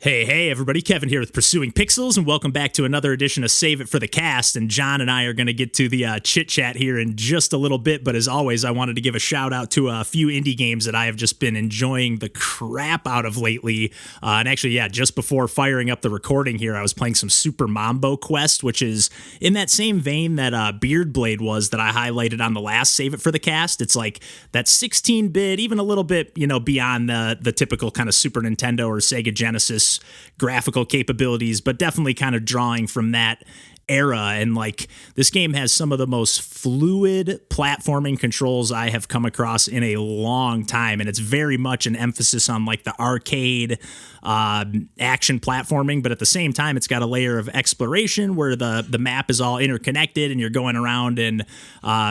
Hey, everybody. Kevin here with Pursuing Pixels, and welcome back to another edition of Save It for the Cast. And John and I are going to get to the chit-chat here in just a little bit, but as always, I wanted to give a shout-out to a few indie games that I have just been enjoying the crap out of lately. And actually, just before firing up the recording here, I was playing some Super Mombo Quest, which is in that same vein that Beard Blade was that I highlighted on the last Save It for the Cast. It's like that 16-bit, even a little bit, beyond the typical kind of Super Nintendo or Sega Genesis graphical capabilities, but definitely kind of drawing from that era. And like, this game has some of the most fluid platforming controls I have come across in a long time, and it's very much an emphasis on like the arcade action platforming, but at the same time it's got a layer of exploration where the map is all interconnected and you're going around and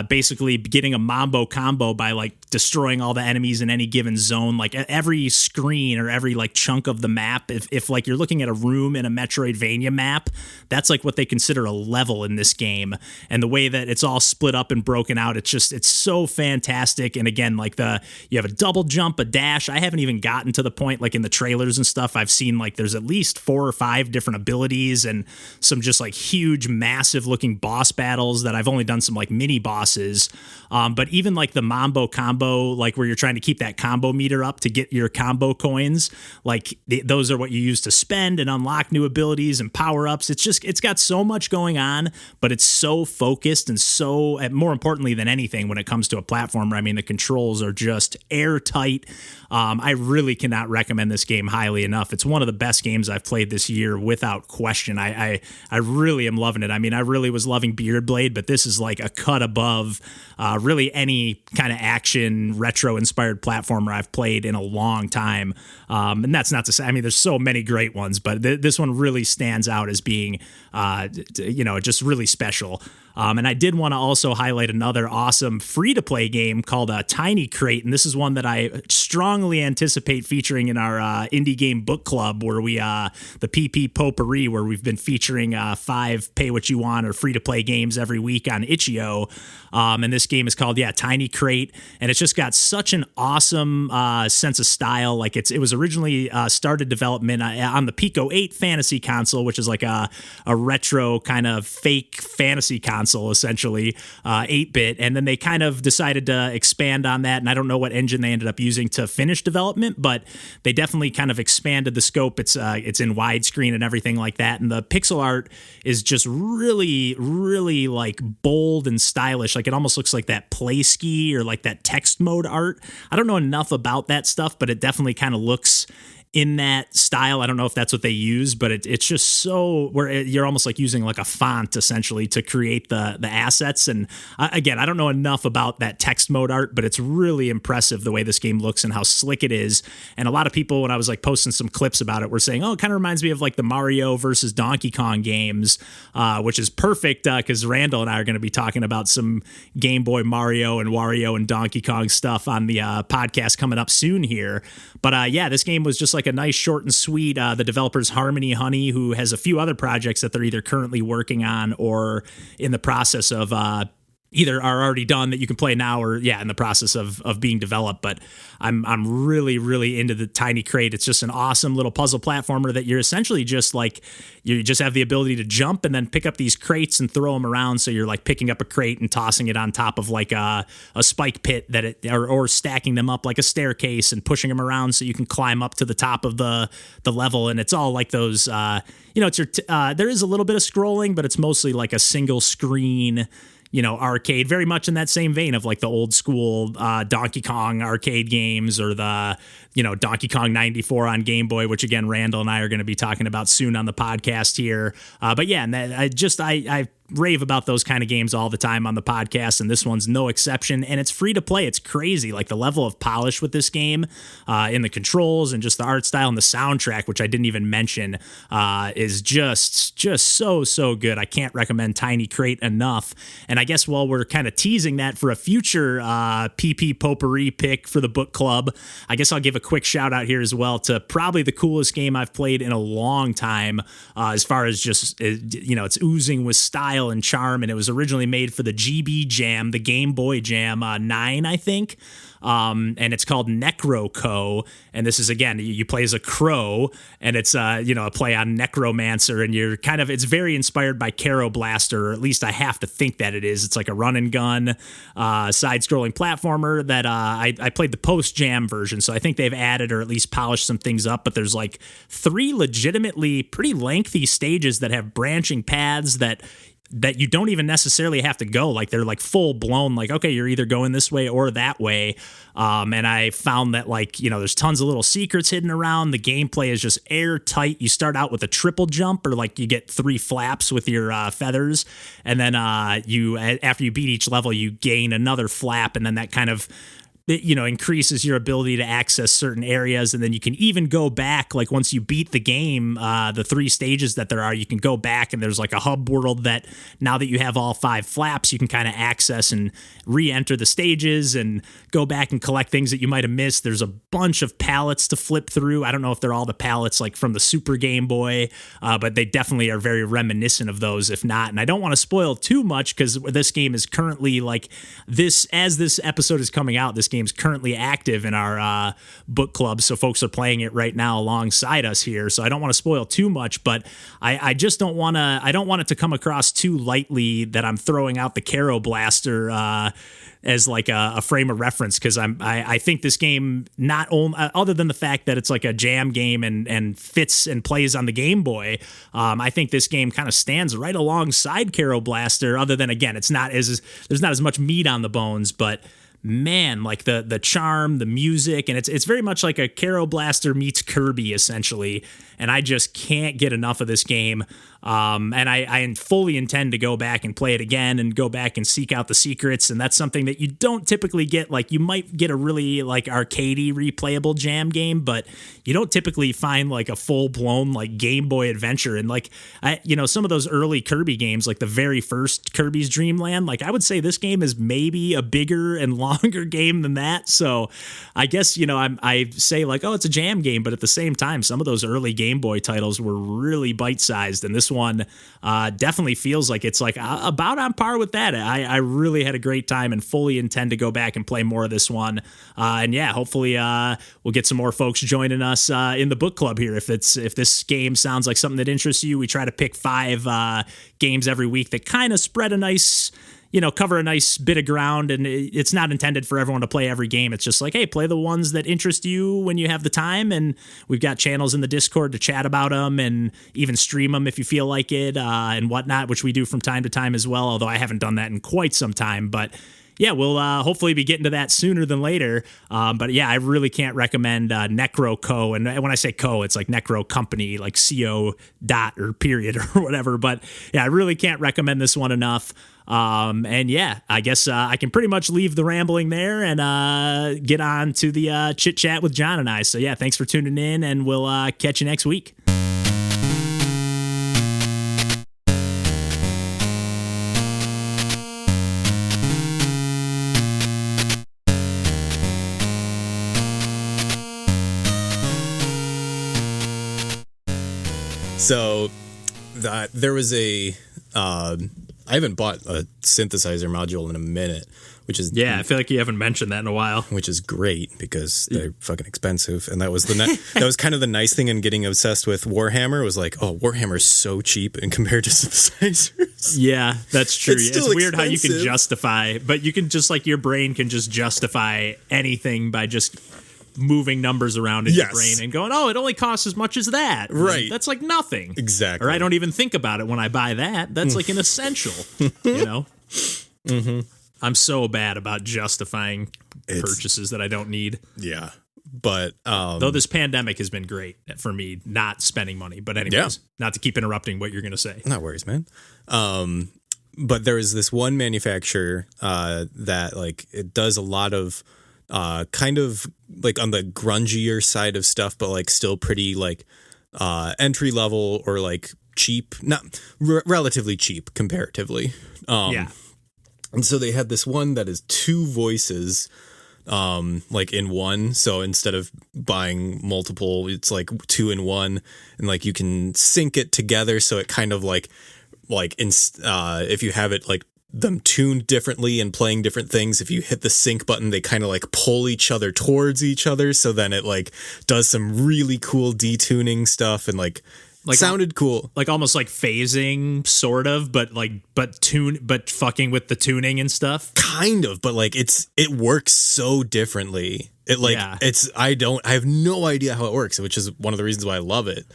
basically getting a Mombo combo by like destroying all the enemies in any given zone. Like every screen or every like chunk of the map, if like you're looking at a room in a Metroidvania map, that's like what they consider a level in this game. And the way that it's all split up and broken out, it's so fantastic. And again, like you have a double jump, a dash. I haven't even gotten to the point, like in the trailers and stuff, I've seen like there's at least 4 or 5 different abilities and some just like huge, massive looking boss battles that I've only done some like mini bosses. But even like the Mombo combo, like where you're trying to keep that combo meter up to get your combo coins, like those are what you use to spend and unlock new abilities and power-ups. It's got so much going on, but it's so focused and so, more importantly than anything, when it comes to a platformer, I mean, the controls are just airtight. I really cannot recommend this game highly enough. It's one of the best games I've played this year without question. I really am loving it. I mean, I really was loving Beard Blade, but this is like a cut above really any kind of action retro-inspired platformer I've played in a long time. And that's not to say, I mean, there's so many great ones, but this one really stands out as being, just really special. And I did want to also highlight another awesome free-to-play game called Tiny Crate, and this is one that I strongly anticipate featuring in our indie game book club, where the PP Potpourri, where we've been featuring 5 pay-what-you-want or free-to-play games every week on Itch.io. And this game is called, Tiny Crate, and it's just got such an awesome sense of style. Like it was originally started development on the Pico 8 fantasy console, which is like a retro kind of fake fantasy console, essentially 8-bit, and then they kind of decided to expand on that, and I don't know what engine they ended up using to finish development, but they definitely kind of expanded the scope. It's in widescreen and everything like that, and the pixel art is just really, really like bold and stylish. Like it almost looks like that play ski or like that text mode art. I don't know enough about that stuff, but it definitely kind of looks in that style. I don't know if that's what they use, but it's just so where you're almost like using like a font essentially to create the assets. And again, I don't know enough about that text mode art, but it's really impressive the way this game looks and how slick it is. And a lot of people, when I was like posting some clips about it, were saying, oh, it kind of reminds me of like the Mario versus Donkey Kong games, which is perfect because Randall and I are going to be talking about some Game Boy Mario and Wario and Donkey Kong stuff on the podcast coming up soon here. But this game was just like a nice short and sweet. The developer's Harmony Honey, who has a few other projects that they're either currently working on or in the process of either are already done that you can play now or in the process of being developed. But I'm really, really into the Tiny Crate. It's just an awesome little puzzle platformer that you're essentially just like, you just have the ability to jump and then pick up these crates and throw them around. So you're like picking up a crate and tossing it on top of like a spike pit or stacking them up like a staircase and pushing them around so you can climb up to the top of the level. And it's all like those, there is a little bit of scrolling, but it's mostly like a single screen, arcade, very much in that same vein of like the old school Donkey Kong arcade games or the, Donkey Kong 94 on Game Boy, which again, Randall and I are going to be talking about soon on the podcast here. I rave about those kind of games all the time on the podcast, and this one's no exception, and it's free to play. It's crazy. Like the level of polish with this game in the controls and just the art style and the soundtrack, which I didn't even mention, is just so good. I can't recommend Tiny Crate enough. And I guess while we're kind of teasing that for a future PP Potpourri pick for the book club, I guess I'll give a quick shout out here as well to probably the coolest game I've played in a long time, as far as just, it's oozing with style and charm, and it was originally made for the GB Jam, the Game Boy Jam 9, I think. and it's called Necrow Co. And this is, again, you play as a crow, and it's a play on necromancer, and you're kind of, it's very inspired by Caro Blaster, or at least I have to think that it is. It's like a run and gun side-scrolling platformer that I played the post-jam version, so I think they've added or at least polished some things up, but there's like 3 legitimately pretty lengthy stages that have branching paths that you don't even necessarily have to go. Like, they're like full blown, like, okay, you're either going this way or that way. And I found that, like, there's tons of little secrets hidden around. The gameplay is just airtight. You start out with a triple jump, or like you get 3 flaps with your feathers. And then after you beat each level, you gain another flap. And then that kind of, increases your ability to access certain areas. And then you can even go back, like once you beat the game, the 3 stages that there are, you can go back, and there's like a hub world that now that you have all 5 flaps, you can kind of access and re-enter the stages and go back and collect things that you might have missed. There's a bunch of palettes to flip through. I don't know if they're all the palettes like from the Super Game Boy, but they definitely are very reminiscent of those, if not. And I don't want to spoil too much, because this game is currently, like, as this episode is coming out, this game's currently active in our book club, so folks are playing it right now alongside us here, so I don't want to spoil too much, but I just don't want it to come across too lightly that I'm throwing out the Caro Blaster as like a frame of reference, because I think this game, not only other than the fact that it's like a jam game and fits and plays on the Game Boy, I think this game kind of stands right alongside Caro Blaster, other than, again, there's not as much meat on the bones, but man, like the charm, the music, and it's very much like a Caro Blaster meets Kirby, essentially, and I just can't get enough of this game. And I fully intend to go back and play it again and go back and seek out the secrets, and that's something that you don't typically get. Like, you might get a really like arcadey replayable jam game, but you don't typically find like a full-blown like Game Boy adventure. And like, some of those early Kirby games, like the very first Kirby's Dream Land, like I would say this game is maybe a bigger and longer game than that. So I guess, I say like, oh, it's a jam game, but at the same time, some of those early Game Boy titles were really bite-sized, and this one definitely feels like it's like about on par with that. I really had a great time and fully intend to go back and play more of this one. And yeah, hopefully we'll get some more folks joining us in the book club here. If this game sounds like something that interests you, we try to pick 5 games every week that kind of spread a nice, cover a nice bit of ground, and it's not intended for everyone to play every game. It's just like, hey, play the ones that interest you when you have the time, and we've got channels in the Discord to chat about them and even stream them if you feel like it, and whatnot, which we do from time to time as well, although I haven't done that in quite some time. But yeah, we'll hopefully be getting to that sooner than later. But yeah, I really can't recommend Necrow Co. And when I say co, it's like Necrow Company, like CO dot or period or whatever. But yeah, I really can't recommend this one enough. And yeah, I guess I can pretty much leave the rambling there and get on to the chit chat with John and I. So yeah, thanks for tuning in, and we'll catch you next week. So there was I haven't bought a synthesizer module in a minute, which is... Yeah, I feel like you haven't mentioned that in a while. Which is great, because they're fucking expensive. And that was that was kind of the nice thing in getting obsessed with Warhammer, was like, oh, Warhammer's so cheap and compared to synthesizers. Yeah, that's true. It's weird how you can justify, but you can just, like, your brain can just justify anything by just moving numbers around in your brain and going, oh, it only costs as much as that. Right. And that's like nothing. Exactly. Or I don't even think about it when I buy that. That's like an essential, Mm-hmm. I'm so bad about justifying purchases that I don't need. Yeah. But though this pandemic has been great for me not spending money. But anyways, not to keep interrupting what you're going to say. No worries, man. But there is this one manufacturer that, like, it does a lot of kind of like on the grungier side of stuff, but like still pretty like entry level or like cheap, not relatively cheap comparatively. And so they had this one that is 2 voices like in one. So instead of buying multiple, it's like 2 in 1, and like you can sync it together. So it kind of like if you have it like them tuned differently and playing different things. If you hit the sync button, they kind of like pull each other towards each other. So then it like does some really cool detuning stuff and like sounded cool. Like almost like phasing sort of, but fucking with the tuning and stuff. Kind of, but like it works so differently. It like I have no idea how it works, which is one of the reasons why I love it.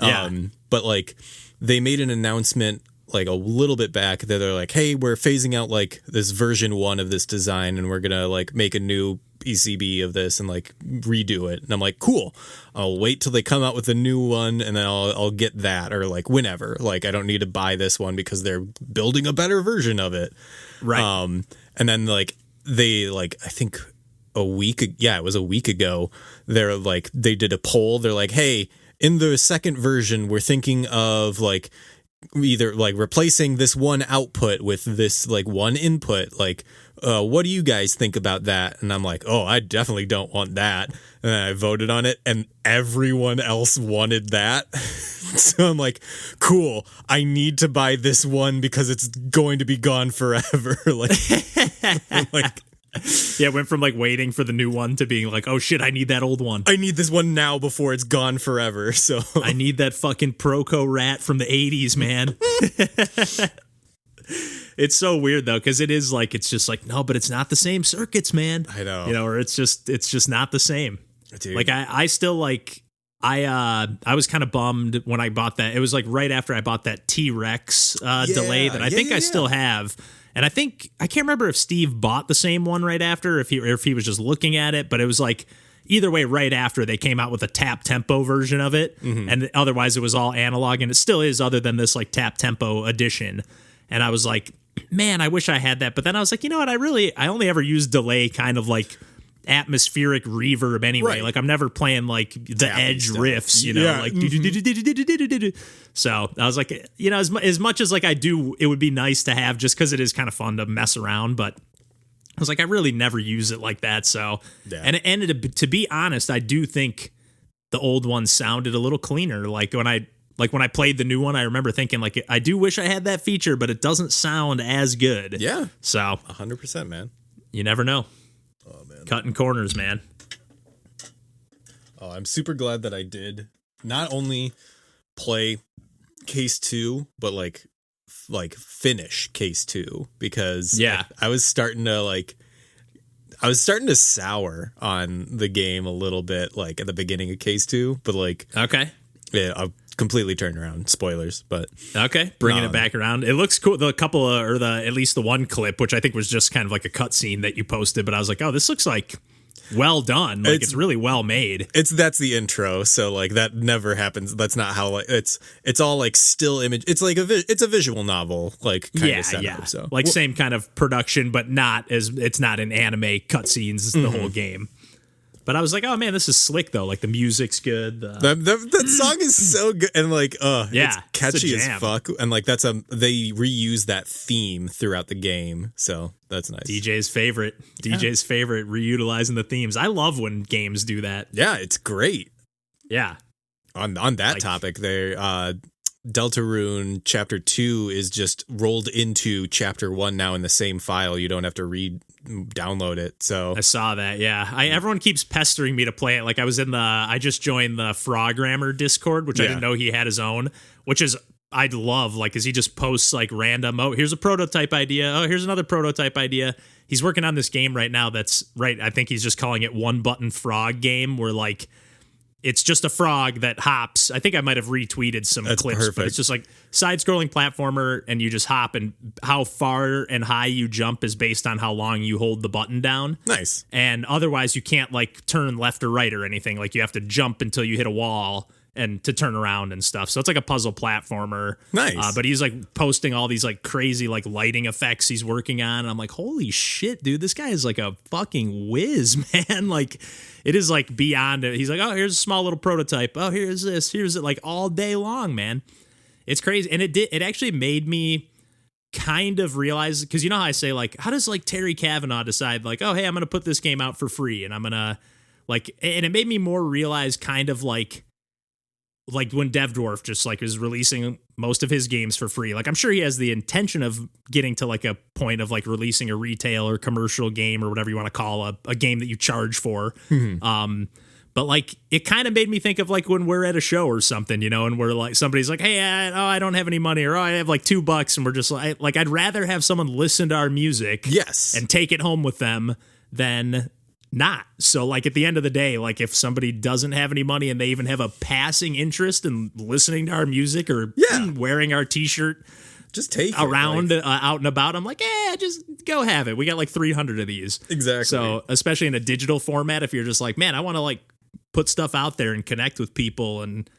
Yeah. But like they made an announcement like a little bit back that they're like, hey, we're phasing out like this version 1 of this design and we're gonna like make a new PCB of this and like redo it. And I'm like, cool, I'll wait till they come out with a new one and then I'll get that, or like whenever. Like I don't need to buy this one because they're building a better version of it. Right. And then like they like, I think it was a week ago, they're like, they did a poll. They're like, hey, in the second version, we're thinking of like either like replacing this one output with this like one input. Like, what do you guys think about that? And I'm like, oh, I definitely don't want that. And then I voted on it and everyone else wanted that. So I'm like, cool, I need to buy this one because it's going to be gone forever. Like, yeah, it went from like waiting for the new one to being like, oh shit, I need that old one. I need this one now before it's gone forever. So I need that fucking Proco rat from the 80s, man. It's so weird though, because it is like, it's just like, no, but it's not the same circuits, man. I know. You know, or it's just not the same. Dude. Like I still like, I was kind of bummed when I bought that. It was like right after I bought that T-Rex delay that I think I still have. And I think, I can't remember if Steve bought the same one right after, if he was just looking at it, but it was like, either way, right after they came out with a tap tempo version of it. Mm-hmm. And otherwise it was all analog, and it still is, other than this like tap tempo edition. And I was like, man, I wish I had that. But then I was like, you know what? I only ever use delay kind of like atmospheric reverb anyway. Right. Like I'm never playing like the Tappy edge stuff. Riffs, you know, like so I was like, you know, as much as like I do, it would be nice to have just because it is kind of fun to mess around, but I was like, I really never use it like that. So and it ended up, to be honest, I do think the old one sounded a little cleaner. Like when I played the new one, I remember thinking like, I do wish I had that feature, but it doesn't sound as good. Yeah. So 100%, man. You never know. Oh, man. Cutting corners, man. Oh, I'm super glad that I did not only play Case 2, but like finish Case 2, because I was starting to sour on the game a little bit, like at the beginning of Case 2, but like I've completely turned around. Spoilers, but bringing it back around. It looks cool. The couple of, or at least the one clip, which I think was just kind of like a cutscene that you posted, but I was like, oh, this looks like well done. Like it's really well made. That's the intro, so like that never happens. That's not how like it's all like still image. It's like it's a visual novel like kind of setup. So like same kind of production, but it's not an anime cutscenes the whole game. But I was like, oh man, this is slick though. Like the music's good. That song is so good, and like, it's catchy as fuck. And like they reuse that theme throughout the game, so that's nice. DJ's favorite, reutilizing the themes. I love when games do that. Yeah, it's great. Yeah. On that topic, Deltarune Chapter 2 is just rolled into Chapter 1 now in the same file. You don't have to download it. So I saw that. Yeah. Everyone keeps pestering me to play it. Like I just joined the Frogrammer Discord, which I didn't know he had his own, which is, I'd love, like, cause he just posts like random, oh, here's a prototype idea. Oh, here's another prototype idea. He's working on this game right now. That's right. I think he's just calling it One Button Frog Game, where like, it's just a frog that hops. I think I might have retweeted some clips, perfect. But it's just like side-scrolling platformer, and you just hop, and how far and high you jump is based on how long you hold the button down. Nice. And otherwise, you can't like turn left or right or anything. Like you have to jump until you hit a wall and to turn around and stuff. So it's like a puzzle platformer. Nice. But he's like posting all these like crazy like lighting effects he's working on. And I'm like, holy shit, dude, this guy is like a fucking whiz, man. Like it is like beyond it. He's like, oh, here's a small little prototype. Oh, here's this. Here's it, like all day long, man. It's crazy. And it actually made me kind of realize, because you know how I say, like, how does like Terry Kavanaugh decide like, oh, hey, I'm going to put this game out for free, and I'm going to like, and it made me more realize kind of like like when DevDwarf just like is releasing most of his games for free. Like I'm sure he has the intention of getting to like a point of like releasing a retail or commercial game or whatever you want to call a game that you charge for. But like it kind of made me think of like when we're at a show or something, you know, and we're like somebody's like, hey, I don't have any money, or I have like $2, and we're just like I'd rather have someone listen to our music, Yes, and take it home with them than not. So like at the end of the day, like if somebody doesn't have any money and they even have a passing interest in listening to our music or wearing our t-shirt, just take around it, like, out and about, I'm like, just go have it. We got like 300 of these. Exactly. So especially in a digital format, if you're just like, man, I want to like put stuff out there and connect with people, and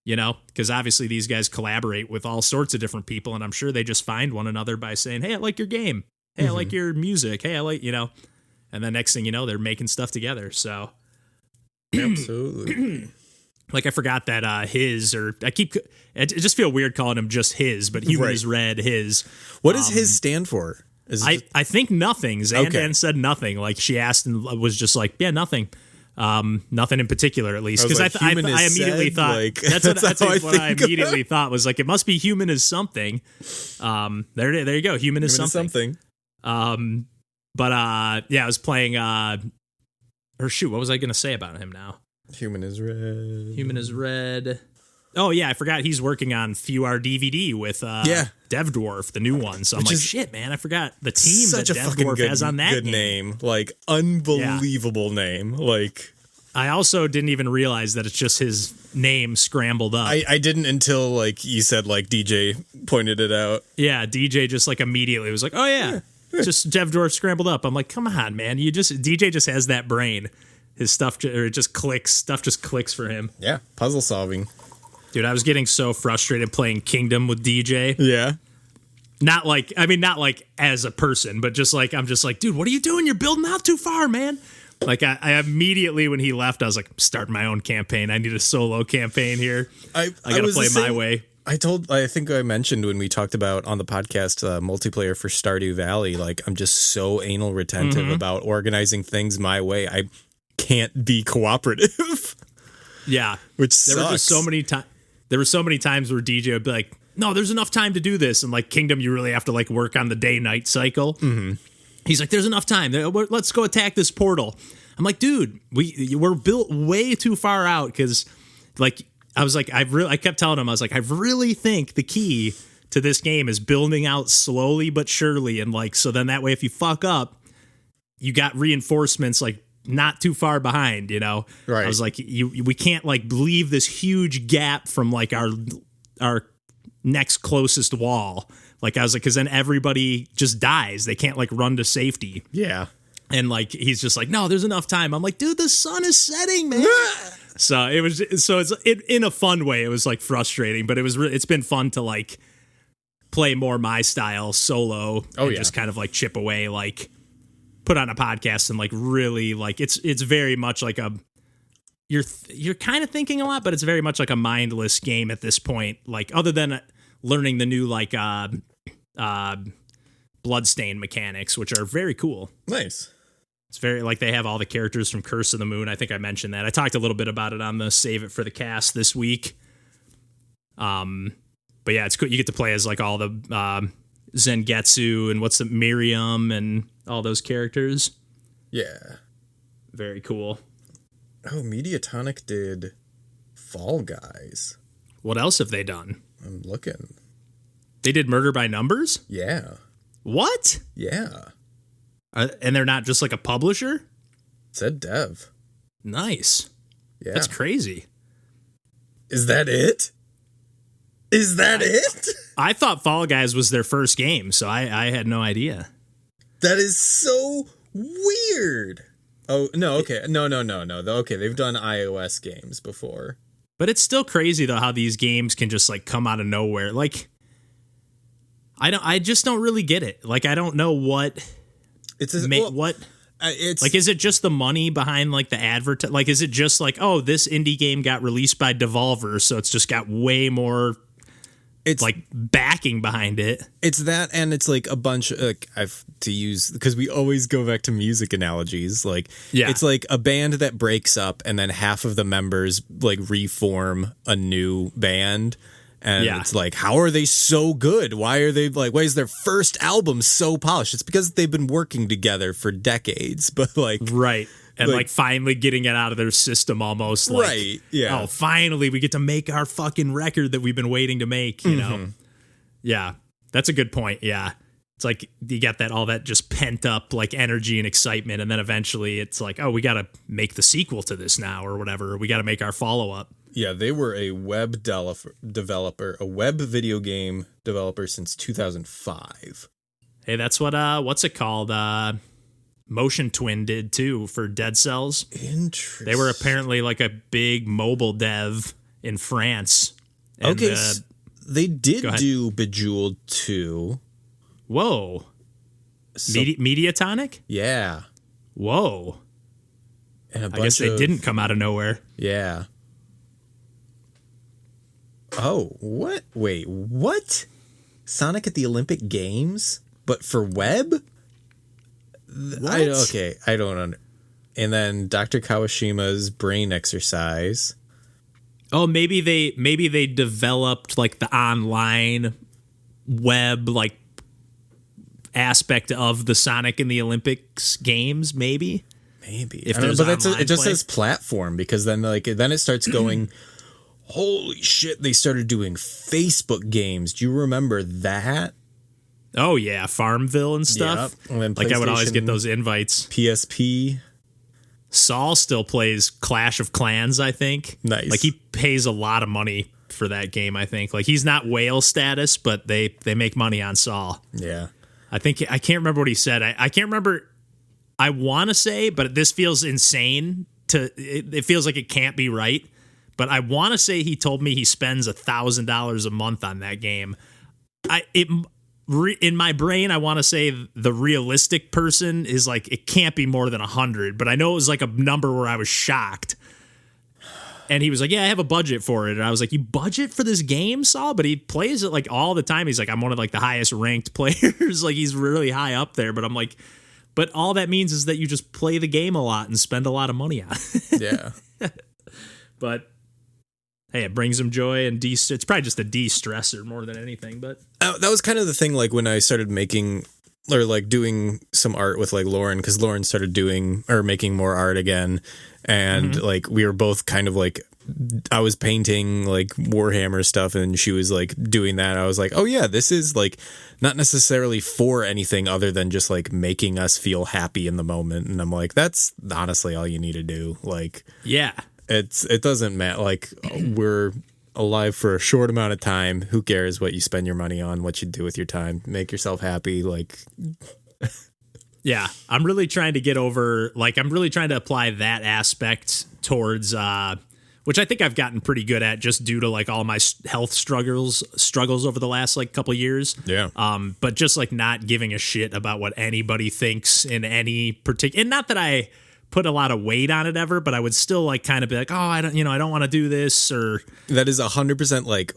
you know, because obviously these guys collaborate with all sorts of different people, and I'm sure they just find one another by saying, hey, I like your game. Hey, I like your music. Hey, I like, you know. And then next thing you know, they're making stuff together. So absolutely. Like I forgot that I just feel weird calling him just his, but Human is Red, his. What does his stand for? I think nothing. Zandan said nothing. Like she asked and was just like, yeah, nothing. Nothing in particular, at least. Because I immediately thought, like, that's what I immediately thought was like, it must be human is something. There you go. Human is something. But I was playing or shoot, what was I going to say about him now? Human is Red. Oh yeah, I forgot he's working on FUR DVD with DevDwarf, the new one. So I'm like, shit, man, I forgot the team that DevDwarf has on that good name. Like unbelievable name. Like I also didn't even realize that it's just his name scrambled up. I didn't until like you said, like DJ pointed it out. Yeah, DJ just like immediately was like, oh yeah. Just DevDwarf scrambled up. I'm like, come on, man. DJ just has that brain. His stuff it just clicks. Stuff just clicks for him. Yeah, puzzle solving. Dude, I was getting so frustrated playing Kingdom with DJ. Yeah. Not like as a person, but just like I'm just like, dude, what are you doing? You're building out too far, man. Like I immediately when he left, I was like, I'm starting my own campaign. I need a solo campaign here. I gotta play my way. I think I mentioned when we talked about on the podcast multiplayer for Stardew Valley, like I'm just so anal retentive about organizing things my way. I can't be cooperative. Yeah. Which sucks. There were so many times where DJ would be like, no, there's enough time to do this. And like Kingdom, you really have to like work on the day-night cycle. He's like, there's enough time. Let's go attack this portal. I'm like, dude, we're built way too far out because like I was like, I kept telling him, I was like, I really think the key to this game is building out slowly but surely. And like, so then that way, if you fuck up, you got reinforcements like not too far behind, you know? Right. I was like, we can't like leave this huge gap from like our next closest wall. Like I was like, cause then everybody just dies. They can't like run to safety. Yeah. And like, he's just like, no, there's enough time. I'm like, dude, the sun is setting, man. So it's in a fun way. It was like frustrating, but it's been fun to like play more my style solo and just kind of like chip away, like put on a podcast and like really like it's very much like you're kind of thinking a lot, but it's very much like a mindless game at this point. Like other than learning the new like bloodstain mechanics, which are very cool. Nice. It's very like they have all the characters from Curse of the Moon. I think I mentioned that. I talked a little bit about it on the Save It for the Cast this week. But yeah, it's cool. You get to play as like all the Zengetsu and what's the Miriam and all those characters. Yeah. Very cool. Oh, Mediatonic did Fall Guys. What else have they done? I'm looking. They did Murder by Numbers? Yeah. What? Yeah. And they're not just like a publisher? It said dev. Nice. Yeah. That's crazy. Is that it? Is that it? I thought Fall Guys was their first game, so I had no idea. That is so weird. Oh, no, okay. No. Okay, they've done iOS games before. But it's still crazy, though, how these games can just, like, come out of nowhere. Like, I just don't really get it. Like, I don't know what... It's like, is it just the money behind like the like, is it just like, oh, this indie game got released by Devolver, so it's just got way more it's like backing behind it. It's that, and it's like a bunch of like I've to use because we always go back to music analogies. Like, it's like a band that breaks up, and then half of the members like reform a new band, and it's like, how are they so good? Why are they like? Why is their first album so polished? It's because they've been working together for decades, but like right. And like finally getting it out of their system almost. Like, right. Yeah. Oh, finally we get to make our fucking record that we've been waiting to make, you know? Yeah. That's a good point. Yeah. It's like you got that, all that just pent up like energy and excitement. And then eventually it's like, oh, we got to make the sequel to this now or whatever. We got to make our follow up. Yeah. They were a web developer, a web video game developer since 2005. Hey, that's what's it called? Motion Twin did too for Dead Cells. Interesting. They were apparently like a big mobile dev in France. And, okay, they did do Bejeweled 2. Whoa. So, Mediatonic? Yeah. Whoa. And I guess they didn't come out of nowhere. Yeah. Oh, what? Wait, what? Sonic at the Olympic Games? But for web? I don't know. And then Dr. Kawashima's Brain Exercise. Oh, maybe they developed like the online web like aspect of the Sonic in the Olympics games. Maybe. If there's but it just says platform, because then it starts going. Holy shit! They started doing Facebook games. Do you remember that? Oh yeah, Farmville and stuff. Yep. And like I would always get those invites. PSP. Saul still plays Clash of Clans, I think. Nice. Like he pays a lot of money for that game, I think. Like he's not whale status, but they make money on Saul. Yeah. I can't remember what he said. I can't remember. I want to say, but this feels insane it feels like it can't be right. But I want to say he told me he spends $1,000 a month on that game. In my brain, I want to say the realistic person is like, it can't be more than 100, but I know it was like a number where I was shocked. And he was like, yeah, I have a budget for it. And I was like, you budget for this game, Saul? But he plays it like all the time. He's like, I'm one of like the highest ranked players. Like he's really high up there. But I'm like, but all that means is that you just play the game a lot and spend a lot of money on it. Yeah. But hey, it brings him joy and it's probably just a de-stressor more than anything. But that was kind of the thing, like when I started making or like doing some art with like Lauren, because Lauren started doing or making more art again, and like we were both kind of like, I was painting like Warhammer stuff and she was like doing that. I was like, oh yeah, this is like not necessarily for anything other than just like making us feel happy in the moment. And I'm like, that's honestly all you need to do. Like, yeah. It doesn't matter. Like we're alive for a short amount of time. Who cares what you spend your money on, what you do with your time? Make yourself happy. Like, yeah, I'm really trying to get over. Like, I'm really trying to apply that aspect towards, which I think I've gotten pretty good at, just due to like all my health struggles over the last like couple years. Yeah. But just like not giving a shit about what anybody thinks in any particular, and not that I put a lot of weight on it ever, but I would still like kind of be like, oh, I don't want to do this, or that is 100% like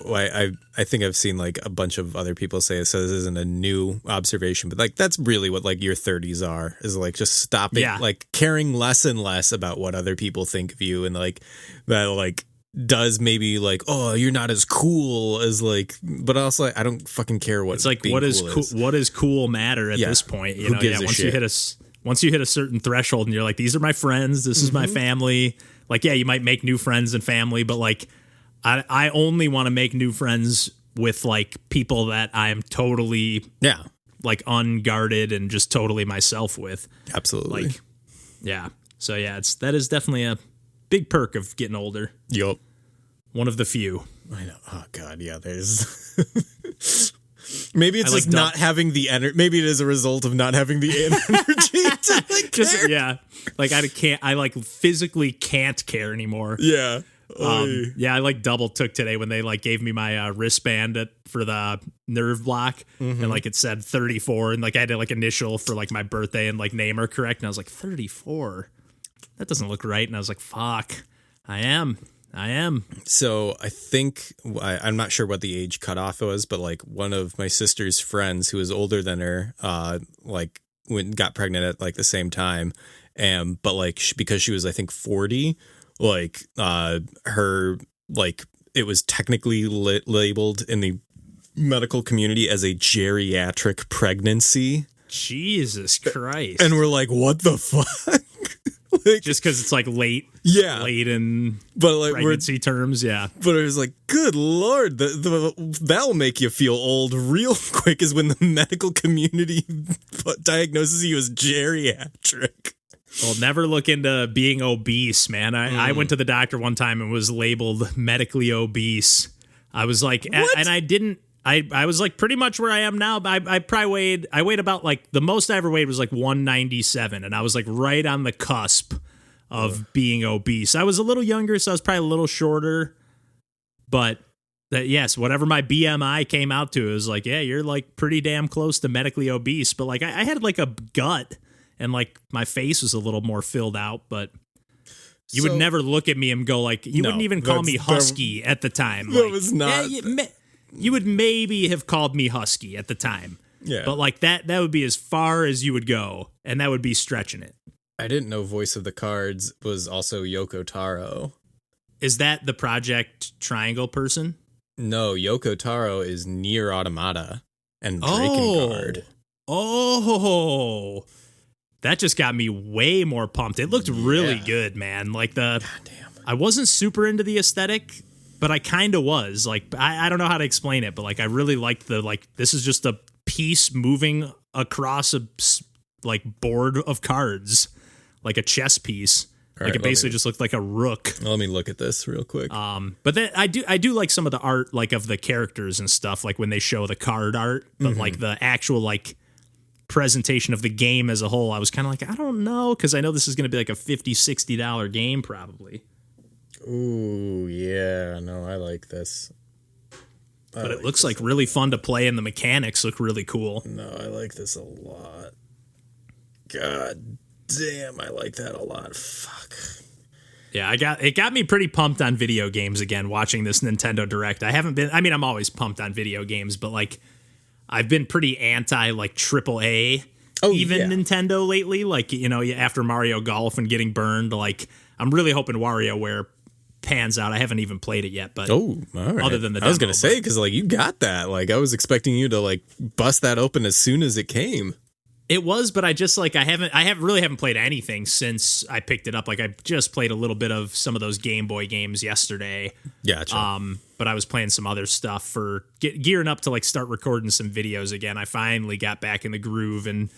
I think I've seen like a bunch of other people say it, so this isn't a new observation, but like that's really what like your 30s are, is like just stopping, like caring less and less about what other people think of you, and like that like does maybe like, oh, you're not as cool as like, but also like, I don't fucking care what it's like. What is cool? What does cool matter at this point? You know, once you hit a certain threshold and you're like, these are my friends, this is my family. Like, yeah, you might make new friends and family, but like, I only want to make new friends with like people that I am totally like unguarded and just totally myself with. Absolutely. Like, yeah. So yeah, that is definitely a big perk of getting older. Yup. One of the few. I know. Oh God, yeah. There's. Maybe it's like not having the energy. Maybe it is a result of not having the energy to like care. Yeah, like I like physically can't care anymore. Yeah. Yeah, I like double took today when they like gave me my wristband for the nerve block, and like it said 34, and like I had to like initial for like my birthday and like name her correct, and I was like 34. That doesn't look right, and I was like, fuck, I am I am. So I think I'm not sure what the age cutoff was, but like one of my sister's friends who was older than her, like got pregnant at like the same time, and but like because she was I think 40, like her like it was technically labeled in the medical community as a geriatric pregnancy. Jesus Christ! And we're like, what the fuck? Like, just because it's like late in but like pregnancy terms, yeah. But it was like, good Lord, that'll make you feel old real quick is when the medical community diagnoses you as geriatric. Well, never look into being obese, man. I went to the doctor one time and was labeled medically obese. I was like, what? And I didn't. I was like pretty much where I am now. I probably weighed about like the most I ever weighed was like 197, and I was like right on the cusp of being obese. I was a little younger, so I was probably a little shorter, but yes, whatever my BMI came out to, it was like, yeah, you're like pretty damn close to medically obese. But like I had like a gut, and like my face was a little more filled out, but. You would never look at me and go like, you wouldn't even call me husky at the time. That like, was not. Yeah, you would maybe have called me husky at the time. Yeah. But like that would be as far as you would go, and that would be stretching it. I didn't know Voice of the Cards was also Yoko Taro. Is that the Project Triangle person? No, Yoko Taro is Nier Automata and Drakengard. Oh, that just got me way more pumped. It looked really good, man. Like I wasn't super into the aesthetic, but I kind of was. Like, I don't know how to explain it, but like, I really liked this is just a piece moving across a like board of cards, like a chess piece. All like right, it basically just looked like a rook. Let me look at this real quick. But then I do like some of the art, like of the characters and stuff, like when they show the card art, but like the actual like presentation of the game as a whole, I was kind of like, I don't know, because I know this is going to be like a $50-$60 game probably. Ooh, yeah, no, I like this. But it looks like really fun to play, and the mechanics look really cool. No, I like this a lot. God damn, I like that a lot. Fuck. Yeah, it got me pretty pumped on video games again, watching this Nintendo Direct. I'm always pumped on video games, but like, I've been pretty anti like AAA, Nintendo lately. Like, you know, after Mario Golf and getting burned, like I'm really hoping WarioWare pans out. I haven't even played it yet, but all right. Other than the demo, I was gonna say, because like you got that. Like I was expecting you to like bust that open as soon as it came. It was, but I just like I haven't played anything since I picked it up. Like I just played a little bit of some of those Game Boy games yesterday. Gotcha. But I was playing some other stuff for gearing up to like start recording some videos again. I finally got back in the groove and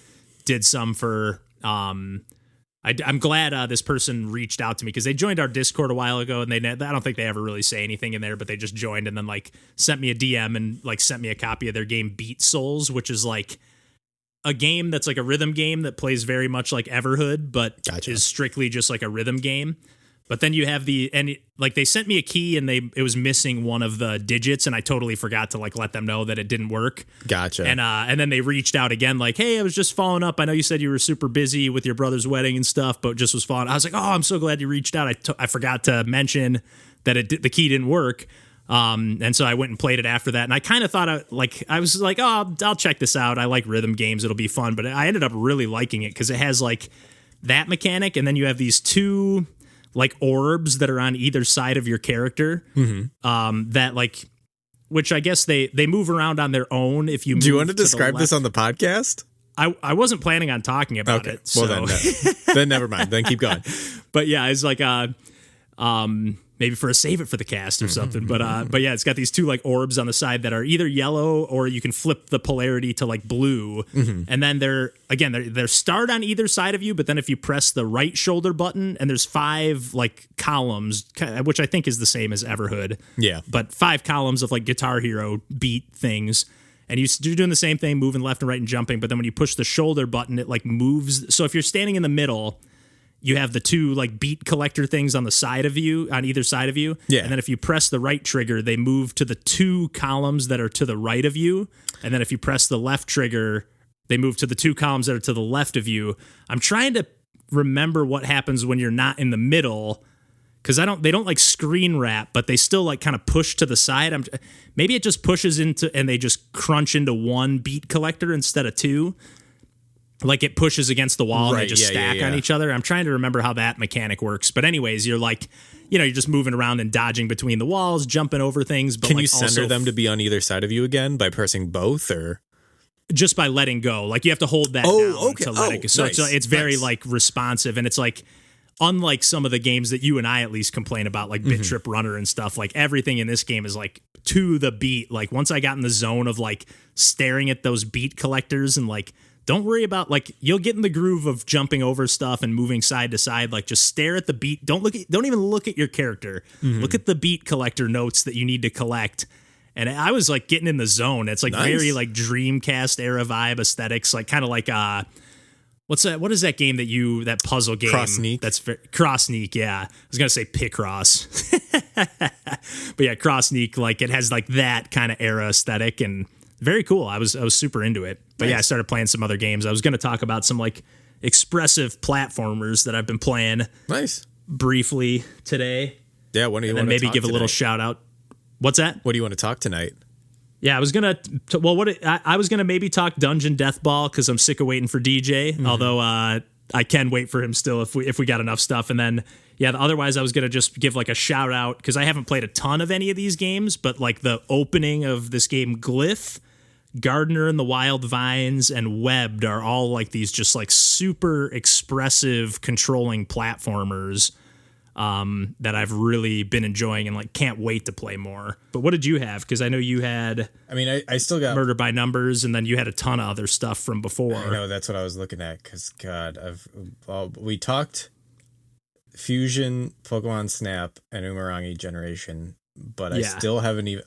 did some for. I'm glad this person reached out to me because they joined our Discord a while ago, and I don't think they ever really say anything in there, but they just joined and then like sent me a DM and like sent me a copy of their game Beat Souls, which is like a game that's like a rhythm game that plays very much like Everhood, but is strictly just like a rhythm game. But then you have they sent me a key and it was missing one of the digits, and I totally forgot to like let them know that it didn't work. Gotcha. And then they reached out again like, hey, I was just following up. I know you said you were super busy with your brother's wedding and stuff, but just was following. I was like, oh, I'm so glad you reached out. I forgot to mention that the key didn't work. And so I went and played it after that. And I kind of thought I was like, oh, I'll check this out. I like rhythm games. It'll be fun. But I ended up really liking it because it has like that mechanic. And then you have these two like orbs that are on either side of your character. Mm-hmm. That like, which I guess they move around on their own. If you move do you want to the describe this on the podcast? I wasn't planning on talking about it. So. Well, then never mind. Then keep going. But yeah, it's like maybe for a save it for the cast or something. But yeah, it's got these two like orbs on the side that are either yellow or you can flip the polarity to like blue. Mm-hmm. And then they're starred on either side of you. But then if you press the right shoulder button, and there's 5 like columns, which I think is the same as Everhood. Yeah. But 5 columns of like Guitar Hero beat things. And you're doing the same thing, moving left and right and jumping. But then when you push the shoulder button, it like moves. So if you're standing in the middle, you have the 2 like beat collector things on the side of you, on either side of you. Yeah. And then if you press the right trigger, they move to the 2 columns that are to the right of you. And then if you press the left trigger, they move to the 2 columns that are to the left of you. I'm trying to remember what happens when you're not in the middle, because they don't like screen wrap, but they still like kind of push to the side. Maybe it just pushes into, and they just crunch into one beat collector instead of two. Like it pushes against the wall and they just stack on each other. I'm trying to remember how that mechanic works. But anyways, you're like, you're just moving around and dodging between the walls, jumping over things. But can like you center them to be on either side of you again by pressing both, or just by letting go? Like you have to hold that down to let it go. So nice, it's very like responsive, and it's like, unlike some of the games that you and I at least complain about, like Bit Trip Runner and stuff, like everything in this game is like to the beat. Like once I got in the zone of like staring at those beat collectors and like, don't worry about, like, you'll get in the groove of jumping over stuff and moving side to side. Like, just stare at the beat. Don't even look at your character. Look at the beat collector notes that you need to collect. And I was like getting in the zone. It's like very like Dreamcast era vibe aesthetics, like kind of like what's that? What is that game that puzzle game? Cross-Sneak. That's Cross-Sneak. Yeah, I was gonna say Picross, but yeah, Cross-Sneak. Like it has like that kind of era aesthetic and very cool. I was super into it. But yeah, I started playing some other games. I was going to talk about some like expressive platformers that I've been playing briefly today. Yeah, what do you and want then to maybe talk give a little tonight? shout out. What's that? What do you want to talk tonight? Yeah, I was gonna. I was gonna maybe talk Dungeon Death Ball because I'm sick of waiting for DJ. Although I can wait for him still if we got enough stuff. And then otherwise I was gonna just give like a shout out because I haven't played a ton of any of these games, but like the opening of this game, Glyph, Gardener and the Wild Vines, and Webbed are all like these just like super expressive controlling platformers that I've really been enjoying and like can't wait to play more. But what did you have? Because I know you had, I still got Murder by Numbers, and then you had a ton of other stuff from before. I know, that's what I was looking at because God, we talked Fusion, Pokemon Snap, and Umurangi Generation. But I still haven't even.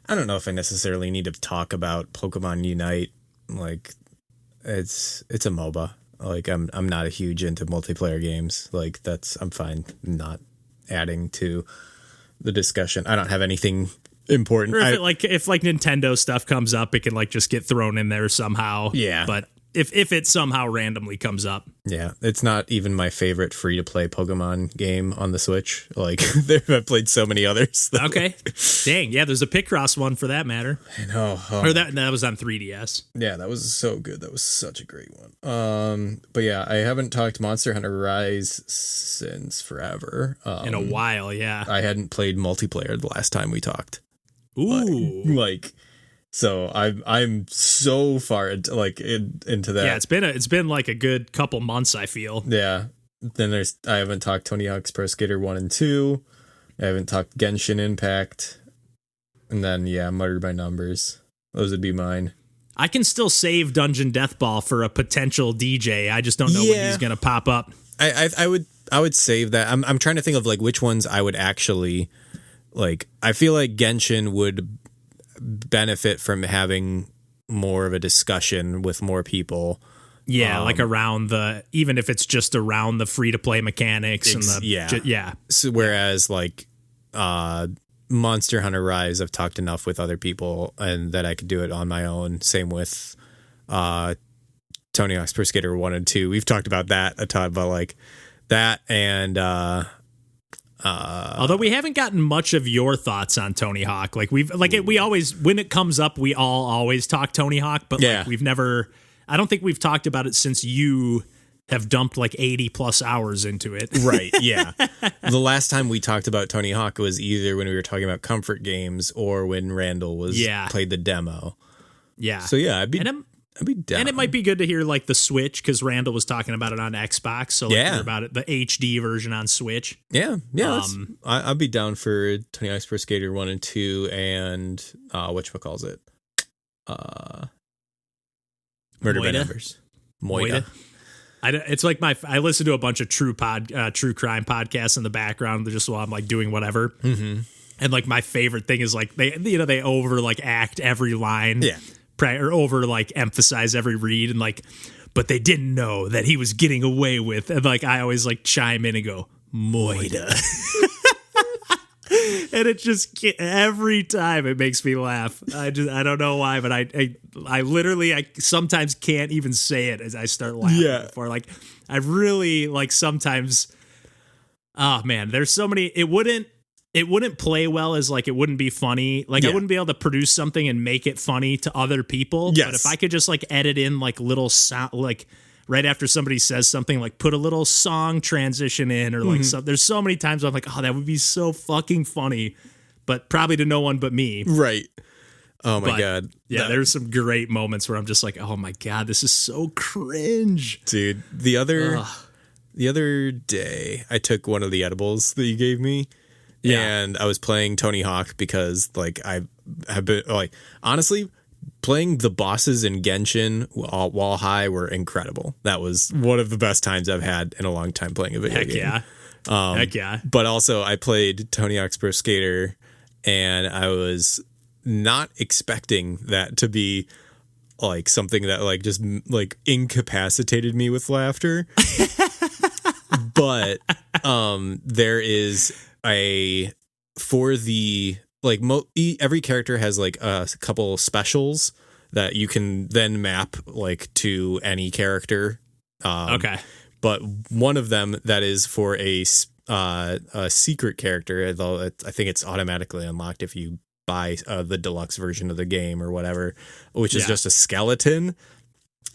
I don't know if I necessarily need to talk about Pokemon Unite. Like, it's a MOBA. Like, I'm not a huge into multiplayer games. Like, I'm fine not adding to the discussion. I don't have anything important. Or if Nintendo stuff comes up, it can like just get thrown in there somehow. Yeah, but if it somehow randomly comes up. Yeah, it's not even my favorite free-to-play Pokemon game on the Switch. Like, I've played so many others. Okay. Dang, yeah, there's a Picross one for that matter. I know. Or that was on 3DS. Yeah, that was so good. That was such a great one. But yeah, I haven't talked Monster Hunter Rise since forever. In a while, yeah. I hadn't played multiplayer the last time we talked. Ooh. So I'm so far into that. Yeah, it's been like a good couple months, I feel. Yeah. Then I haven't talked Tony Hawk's Pro Skater 1 and 2. I haven't talked Genshin Impact. And then Murder by Numbers. Those would be mine. I can still save Dungeon Death Ball for a potential DJ. I just don't know when he's gonna pop up. I would save that. I'm trying to think of like which ones I would actually like. I feel like Genshin would benefit from having more of a discussion with more people. Yeah, like around even if it's just around the free to play mechanics So whereas like Monster Hunter Rise, I've talked enough with other people and that I could do it on my own. Same with Tony Hawk's Pro Skater 1 and 2. We've talked about that a ton, but like that and although we haven't gotten much of your thoughts on Tony Hawk. Like we always, when it comes up, we all always talk Tony Hawk, but like we've never, I don't think we've talked about it since you have dumped like 80 plus hours into it. Right. Yeah. The last time we talked about Tony Hawk was either when we were talking about comfort games or when Randall played the demo. Yeah. So yeah, I'd be down. And it might be good to hear like the Switch, because Randall was talking about it on Xbox. So hear about it, the HD version on Switch. Yeah. I'd be down for Tony Hawk's Pro Skater 1 and 2 and whatchamacallit? Murder by Numbers. Moida. It's like I listen to a bunch of true crime podcasts in the background just while I'm like doing whatever. Mm-hmm. And like my favorite thing is like they over like act every line. Yeah. Or over like emphasize every read and like, but they didn't know that he was getting away with, and like I always like chime in and go Moida. And it just every time it makes me laugh. I don't know why, but I literally sometimes can't even say it as I start laughing. Yeah. Before like I really like sometimes Oh man, there's so many. It wouldn't play well as like it wouldn't be funny. Like I wouldn't be able to produce something and make it funny to other people. Yes. But if I could just like edit in like little sound, like right after somebody says something, like put a little song transition in or like there's so many times where I'm like, oh, that would be so fucking funny, but probably to no one but me. Right. Oh my God. Yeah, there's some great moments where I'm just like, oh my God, this is so cringe. Dude, the other day I took one of the edibles that you gave me. Yeah. And I was playing Tony Hawk because like I have been like honestly playing the bosses in Genshin while high were incredible. That was one of the best times I've had in a long time playing a video game. Heck yeah. But also I played Tony Hawk's Pro Skater and I was not expecting that to be like something that like just like incapacitated me with laughter. But there is for the like every character has like a couple specials that you can then map like to any character. Okay. But one of them that is for a secret character, though I think it's automatically unlocked if you buy the deluxe version of the game or whatever, which is just a skeleton,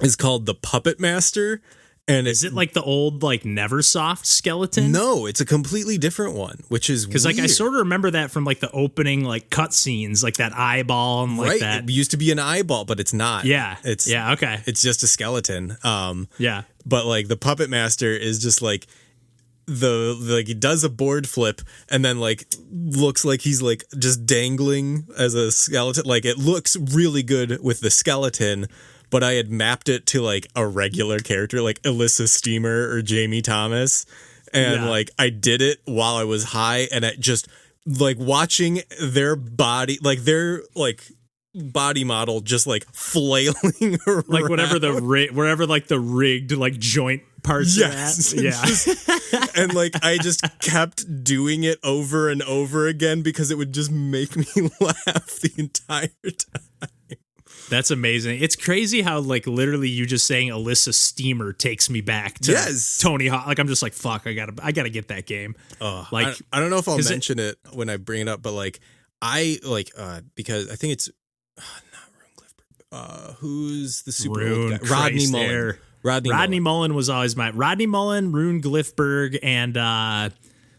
is called the Puppet Master. And is it like the old like Neversoft skeleton? No, it's a completely different one, which is because like I sort of remember that from like the opening like cutscenes, like that eyeball and like that. It used to be an eyeball, but it's not. Yeah, it's okay. It's just a skeleton. Yeah, but like the Puppet Master is just like like he does a board flip and then like looks like he's like just dangling as a skeleton. Like it looks really good with the skeleton. But I had mapped it to like a regular character, like Alyssa Steamer or Jamie Thomas. And like I did it while I was high and it just like watching their body, like their like body model just like flailing around. Like whatever wherever like the rigged like joint parts are at. Yeah. And like I just kept doing it over and over again because it would just make me laugh the entire time. That's amazing. It's crazy how like literally you just saying Alyssa Steamer takes me back to Tony Hawk. Like I'm just like, fuck, I gotta get that game. Like I don't know if I'll mention it when I bring it up, but like I like because I think it's not Rune Glifberg. Who's the super old guy? Rodney Mullen. Rodney Mullen was always Rodney Mullen, Rune Glifberg, and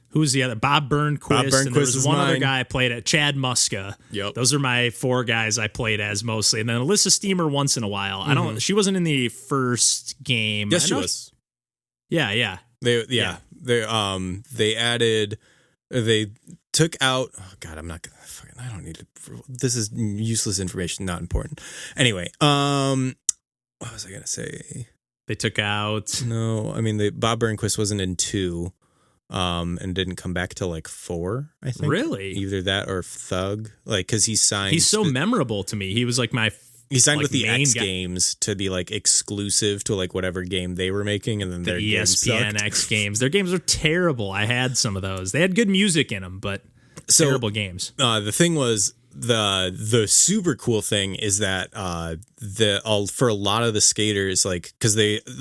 who's the other? Bob Burnquist. And there was one other guy I played at, Chad Muska. Yep. Those are my four guys I played as mostly. And then Alyssa Steamer once in a while. She wasn't in the first game. Yes, she was. Yeah. They took out, oh God, I don't need to, this is useless information, not important. Anyway, what was I going to say? They took out. No, I mean, Bob Burnquist wasn't in 2. And didn't come back till like 4, I think. Really? Either that or Thug. Like, because he signed. He's so memorable to me. He was like my. He signed with the X Games to be like exclusive to like whatever game they were making, and then their ESPN X Games. Their games are terrible. I had some of those. They had good music in them, but terrible games. The thing was the super cool thing is that for a lot of the skaters, like because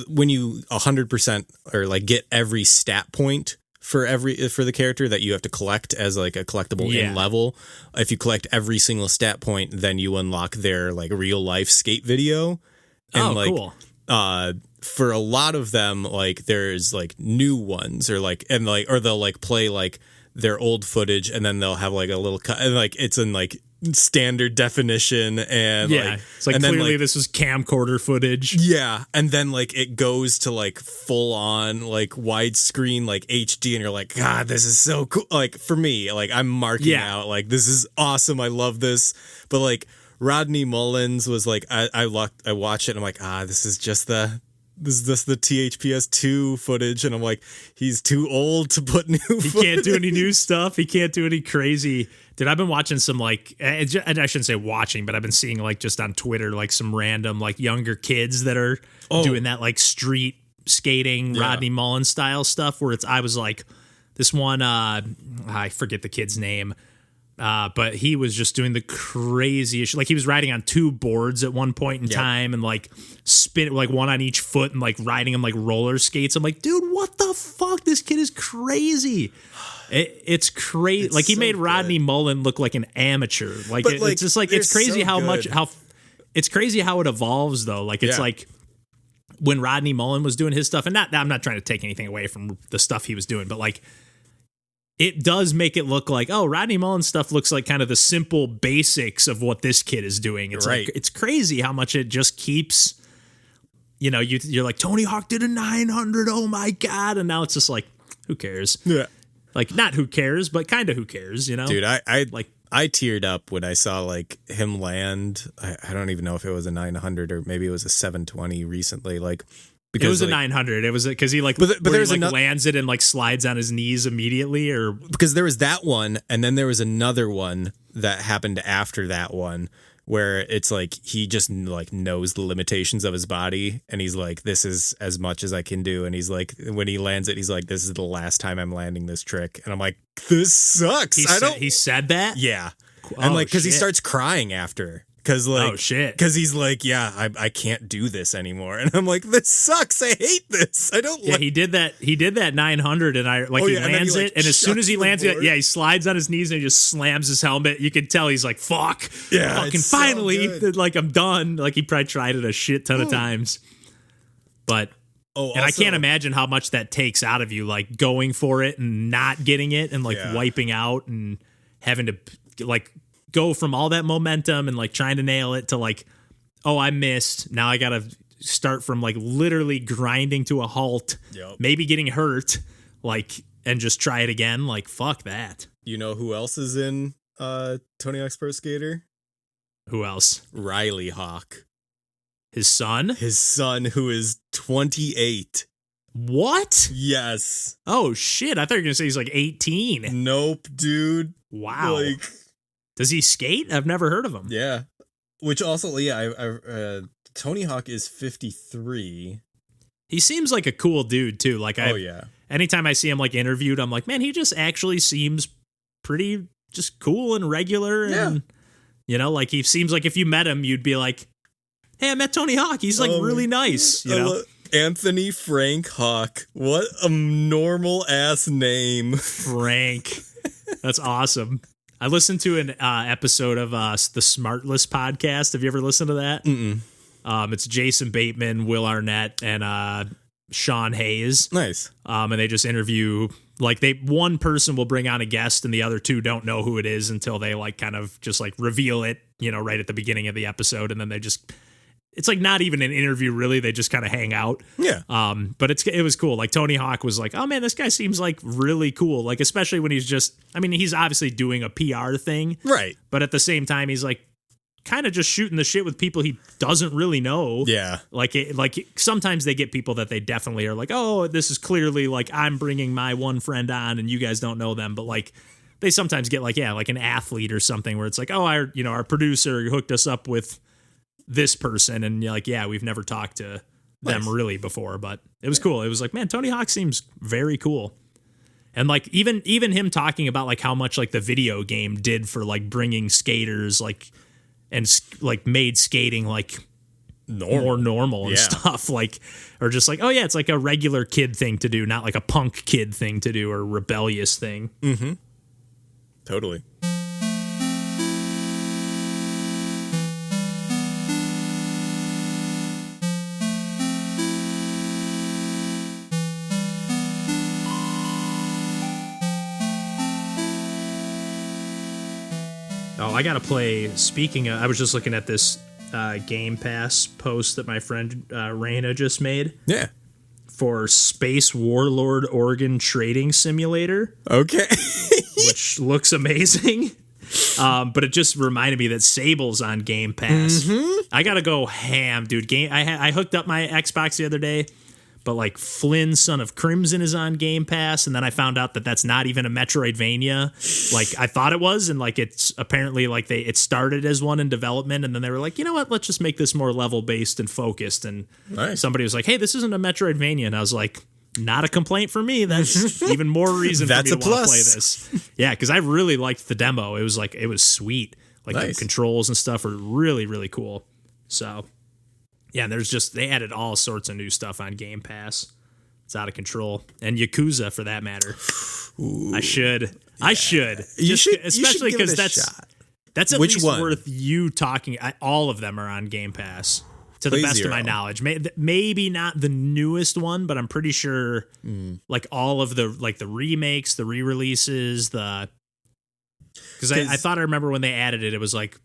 when you 100% or like get every stat point for the character that you have to collect as like a collectible in level. If you collect every single stat point, then you unlock their like real life skate video. And cool. For a lot of them, like there's like new ones or they'll like play like their old footage and then they'll have like a little cut and like it's in like standard definition and it's like and clearly then, like, this was camcorder footage. Yeah, and then like it goes to like full on like widescreen like HD and you're like, God, this is so cool. Like for me, like I'm marking out like this is awesome. I love this. But like Rodney Mullins was like I watched it and I'm like, this is just the THPS 2 footage, and I'm like, he's too old to put new footage. He can't do any new stuff. He can't do any crazy. Dude, I've been watching some like, I shouldn't say watching, but I've been seeing like just on Twitter, like some random like younger kids that are doing that like street skating, Rodney Mullen style stuff where I was like, this one, I forget the kid's name. But he was just doing the craziest, like he was riding on 2 boards at one point in time and like spin like one on each foot and like riding them like roller skates. I'm like, dude, what the fuck? This kid is crazy. It's crazy. Like he made Rodney Mullen look like an amateur. Like, it's just like, it's crazy it's crazy how it evolves though. Like it's like when Rodney Mullen was doing his stuff, and I'm not trying to take anything away from the stuff he was doing, but like, it does make it look like, oh, Rodney Mullen stuff looks like kind of the simple basics of what this kid is doing. It's like, it's crazy how much it just keeps, you know, you're like, Tony Hawk did a 900. Oh my God. And now it's just like, who cares? Yeah. Like not who cares, but kind of who cares, you know? Dude, I teared up when I saw like him land. I don't even know if it was a 900 or maybe it was a 720 recently. Like, because it was a 900. It was because he like, but he like lands it and like slides on his knees immediately, or because there was that one, and then there was another one that happened after that one where it's like he just like knows the limitations of his body, and he's like, this is as much as I can do, and he's like, when he lands it, he's like, this is the last time I'm landing this trick, and I'm like, this sucks. He said that, yeah, and like because he starts crying after. Because like, oh shit! Because he's like, yeah, I can't do this anymore, and I'm like, this sucks. I hate this. I don't. Yeah, he did that. He did that 900, and he lands it, and as soon as he lands it, he slides on his knees and he just slams his helmet. You can tell he's like, fuck, fucking finally, so like I'm done. Like he probably tried it a shit ton of times, but and I can't imagine how much that takes out of you, like going for it and not getting it, and like wiping out and having to like go from all that momentum and like trying to nail it to like, oh, I missed. Now I got to start from like literally grinding to a halt, maybe getting hurt, like, and just try it again. Like, fuck that. You know who else is in Tony Hawk's Pro Skater? Who else? Riley Hawk. His son? His son, who is 28. What? Yes. Oh, shit. I thought you were going to say he's like 18. Nope, dude. Wow. Like, does he skate? I've never heard of him. Yeah. Which also, Tony Hawk is 53. He seems like a cool dude, too. Like, anytime I see him, like, interviewed, I'm like, man, he just actually seems pretty just cool and regular. And, you know, like, he seems like if you met him, you'd be like, hey, I met Tony Hawk. He's, like, really nice, you know? Anthony Frank Hawk. What a normal-ass name. Frank. That's awesome. I listened to an episode of the Smartless podcast. Have you ever listened to that? Mm-mm. It's Jason Bateman, Will Arnett, and Sean Hayes. Nice. And they just interview, like one person will bring on a guest and the other two don't know who it is until they like kind of just like reveal it, you know, right at the beginning of the episode. And then they just, it's like not even an interview really. They just kind of hang out. Yeah. But it was cool. Like Tony Hawk was like, oh man, this guy seems like really cool. Like, especially when he's just, I mean, he's obviously doing a PR thing. Right. But at the same time, he's like kind of just shooting the shit with people he doesn't really know. Yeah. Like sometimes they get people that they definitely are like, oh, this is clearly like I'm bringing my one friend on and you guys don't know them. But like they sometimes get like, like an athlete or something where it's like, oh, our producer hooked us up with this person, and you're like, yeah, we've never talked to them really before, but it was cool. It was like, man, Tony Hawk seems very cool. And like even him talking about like how much like the video game did for like bringing skaters like and like made skating like more normal and stuff, like, or just like, oh yeah, it's like a regular kid thing to do, not like a punk kid thing to do or rebellious thing. Mm-hmm. Totally. Oh, I gotta play. Speaking of, I was just looking at this Game Pass post that my friend Raina just made. Yeah. For Space Warlord Organ Trading Simulator. Okay. Which looks amazing. But it just reminded me that Sable's on Game Pass. Mm-hmm. I gotta go ham, dude. I hooked up my Xbox the other day. But like Flynn, Son of Crimson is on Game Pass, and then I found out that that's not even a Metroidvania, like I thought it was, and like it's apparently like it started as one in development, and then they were like, you know what, let's just make this more level based and focused. And somebody was like, hey, this isn't a Metroidvania, and I was like, not a complaint for me. That's even more reason for me to want to play this. Yeah, because I really liked the demo. It was sweet. Like the controls and stuff are really, really cool. So yeah, and they added all sorts of new stuff on Game Pass. It's out of control. And Yakuza, for that matter. Ooh, I should. You should, especially because that's at Which least one? worth you talking. All of them are on Game Pass, to the best of my knowledge. Maybe not the newest one, but I'm pretty sure like all of the remakes, the re-releases, because I thought I remember when they added it, it was like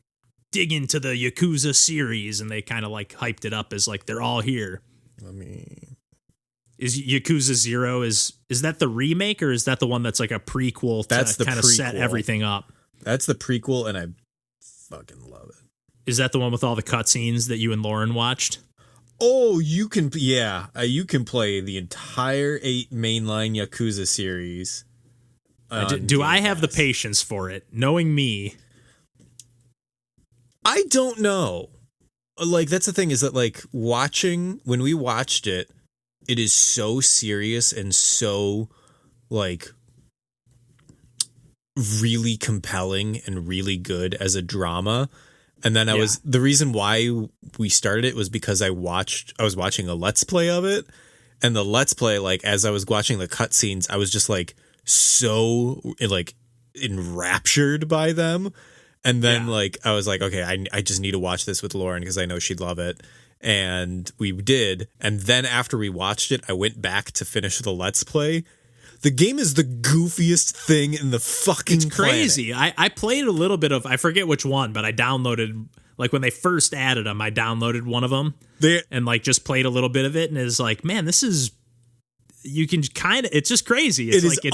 dig into the Yakuza series, and they kind of like hyped it up as like they're all here. Is Yakuza 0, is that the remake, or is that the one that's like a prequel to kind of set everything up? That's the prequel, and I fucking love it. Is that the one with all the cutscenes that you and Lauren watched? Oh, you can play the entire 8 mainline Yakuza series. Do I have the patience for it? Knowing me. I don't know. Like, that's the thing, is that like when we watched it, it is so serious and so like really compelling and really good as a drama. And then the reason why we started it was because I was watching a Let's Play of it, and the Let's Play, like as I was watching the cutscenes, I was just like so like enraptured by them. And then like I was like, okay, I just need to watch this with Lauren because I know she'd love it. And we did. And then after we watched it, I went back to finish the Let's Play. The game is the goofiest thing in the fucking It's crazy. planet. I played a little bit of, I forget which one, but I downloaded, like when they first added them, I downloaded one of them and like just played a little bit of it. And it's like, man, this is, you can kind of, it's just crazy. It's it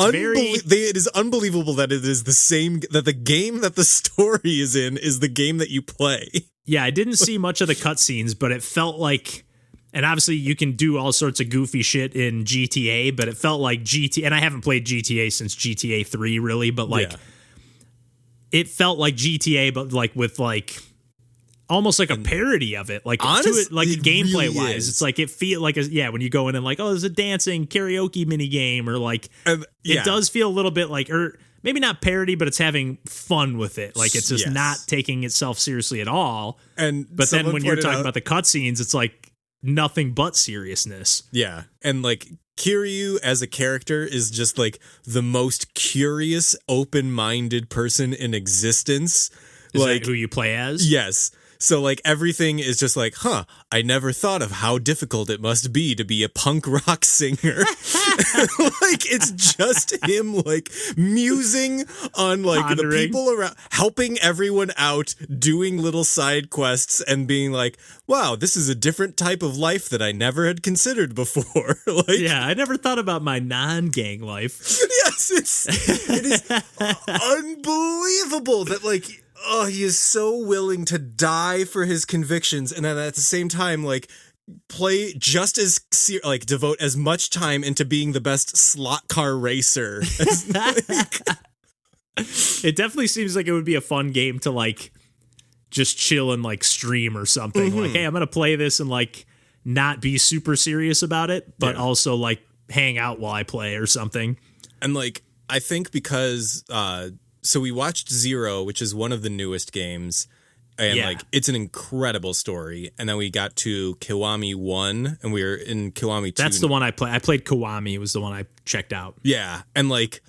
is unbelievable that it is the same, that the game that the story is in is the game that you play. Yeah, I didn't see much of the cutscenes, but it felt like, and obviously you can do all sorts of goofy shit in GTA, but it felt like GTA, and I haven't played GTA since GTA 3 really, but like it felt like GTA, but like with like almost like a parody of it, like gameplay really wise. It's like it feel like when you go in and like, oh, there's a dancing karaoke mini game, or like it does feel a little bit like, or maybe not parody, but it's having fun with it. Like it's just not taking itself seriously at all. But then when you're talking about the cutscenes, it's like nothing but seriousness. Yeah. And like Kiryu as a character is just like the most curious, open-minded person in existence. Is that who you play as? Yes. So, like, everything is just like, I never thought of how difficult it must be to be a punk rock singer. Like, it's just him, like, musing on, like, Pondering. the people around, helping everyone out, doing little side quests, and being like, wow, this is a different type of life that I never had considered before. Like, yeah, I never thought about my non-gang life. Yes, it is unbelievable that, like, he is so willing to die for his convictions, and then at the same time, like, play just as like devote as much time into being the best slot car racer. It definitely seems like it would be a fun game to like just chill and like stream or something. Like, hey, I'm gonna play this and like not be super serious about it, but also like hang out while I play or something. And like, I think because so we watched 0, which is one of the newest games, and like it's an incredible story. And then we got to Kiwami 1, and we were in Kiwami 2. That's the one I played. I played Kiwami. It was the one I checked out. Yeah, and like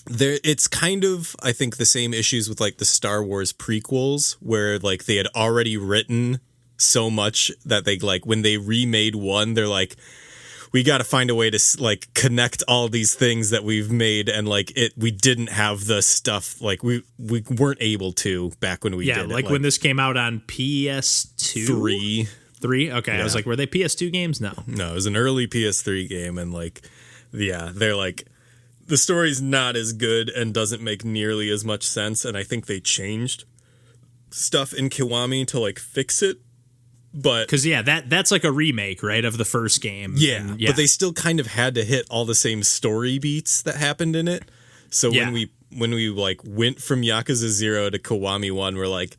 it's kind of, I think, the same issues with like the Star Wars prequels, where like they had already written so much that they like when they remade 1, they're like, we got to find a way to like connect all these things that we've made, and like we didn't have the stuff, like we weren't able to back when we did it. Like when this came out on PS2, 3. Okay, I was like, were they PS2 games? No, it was an early PS3 game, and like, they're like, the story's not as good and doesn't make nearly as much sense, and I think they changed stuff in Kiwami to like fix it. But because that's like a remake, right, of the first game. Yeah, but they still kind of had to hit all the same story beats that happened in it. So when we like went from Yakuza 0 to Kiwami 1, we're like,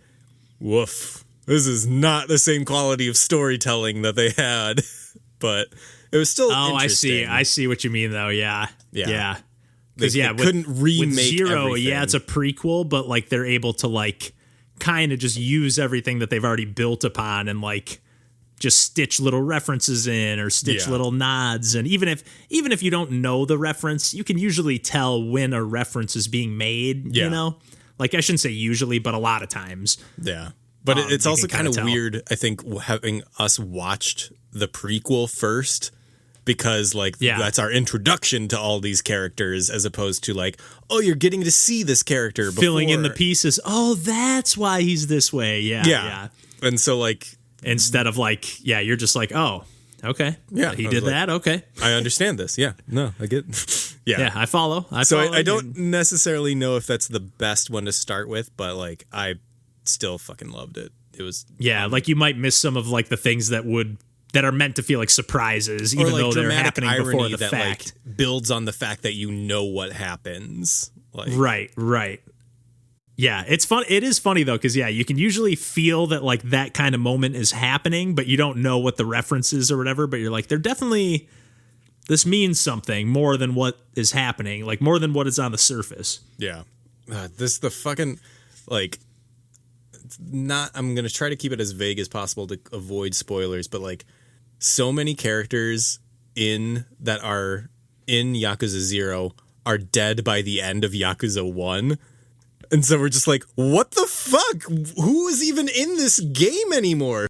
woof, this is not the same quality of storytelling that they had. But it was still Oh, interesting. I see what you mean, though. Yeah. Yeah. Because, They couldn't remake with Zero, everything. yeah, it's a prequel, but, like, they're able to, like, kind of just use everything that they've already built upon and, like, just stitch little references in or stitch little nods. And even if you don't know the reference, you can usually tell when a reference is being made, you know? Like, I shouldn't say usually, but a lot of times. Yeah. But it's also kind of tell. weird, I think, having us watched the prequel first, because, like, that's our introduction to all these characters, as opposed to, like, oh, you're getting to see this character before. Filling in the pieces. Oh, that's why he's this way. Yeah. And so, like, instead of, like, you're just like, oh, okay. Yeah. He did that. Okay. I understand this. Yeah. No, I get Yeah, I follow. So I don't necessarily know if that's the best one to start with, but, like, I still fucking loved it. It was like you might miss some of, like, the things that are meant to feel like surprises, even though they're happening before the fact. Like, builds on the fact that you know what happens. Like, Right. Yeah, it's fun. It is funny though, because you can usually feel that, like, that kind of moment is happening, but you don't know what the reference is or whatever. But you're like, this means something more than what is happening, like more than what is on the surface. Yeah, the fucking, like, I'm gonna try to keep it as vague as possible to avoid spoilers, but, like, so many characters that are in Yakuza 0 are dead by the end of Yakuza 1. And so we're just like, what the fuck? Who is even in this game anymore?